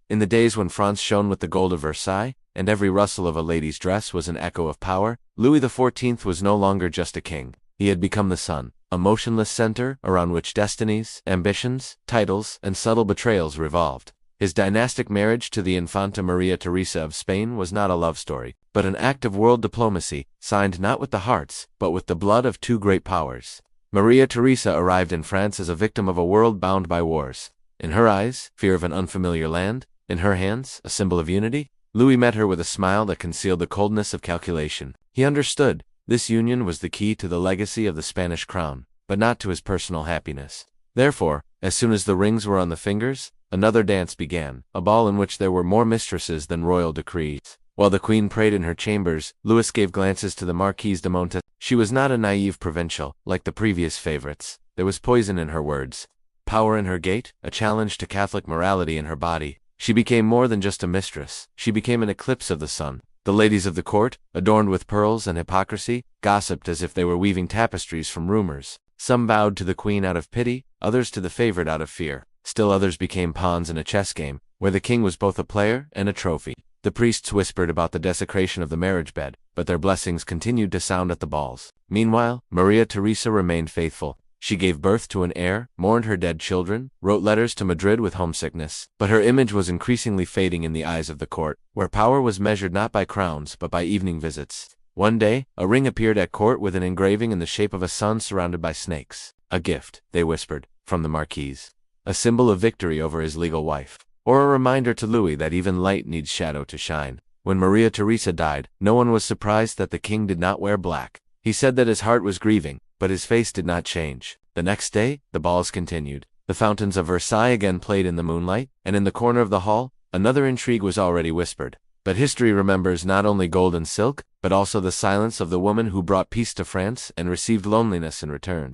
In the days when France shone with the gold of Versailles, and every rustle of a lady's dress was an echo of power, Louis XIV was no longer just a king. He had become the sun, a motionless center around which destinies, ambitions, titles, and subtle betrayals revolved. His dynastic marriage to the Infanta Maria Theresa of Spain was not a love story, but an act of world diplomacy, signed not with the hearts, but with the blood of two great powers. Maria Theresa arrived in France as a victim of a world bound by wars. In her eyes, fear of an unfamiliar land; in her hands, a symbol of unity. Louis met her with a smile that concealed the coldness of calculation. He understood. This union was the key to the legacy of the Spanish crown, but not to his personal happiness. Therefore, as soon as the rings were on the fingers, another dance began, a ball in which there were more mistresses than royal decrees. While the queen prayed in her chambers, Louis gave glances to the Marquise de Montes. She was not a naive provincial, like the previous favorites. There was poison in her words, power in her gait, a challenge to Catholic morality in her body. She became more than just a mistress. She became an eclipse of the sun. The ladies of the court, adorned with pearls and hypocrisy, gossiped as if they were weaving tapestries from rumors. Some bowed to the queen out of pity, others to the favorite out of fear. Still others became pawns in a chess game, where the king was both a player and a trophy. The priests whispered about the desecration of the marriage bed, but their blessings continued to sound at the balls. Meanwhile, Maria Theresa remained faithful. She gave birth to an heir, mourned her dead children, wrote letters to Madrid with homesickness, but her image was increasingly fading in the eyes of the court, where power was measured not by crowns but by evening visits. One day, a ring appeared at court with an engraving in the shape of a sun surrounded by snakes. A gift, they whispered, from the Marquise. A symbol of victory over his legal wife. Or a reminder to Louis that even light needs shadow to shine. When Maria Theresa died, no one was surprised that the king did not wear black. He said that his heart was grieving, but his face did not change. The next day, the balls continued. The fountains of Versailles again played in the moonlight, and in the corner of the hall, another intrigue was already whispered. But history remembers not only gold and silk, but also the silence of the woman who brought peace to France and received loneliness in return.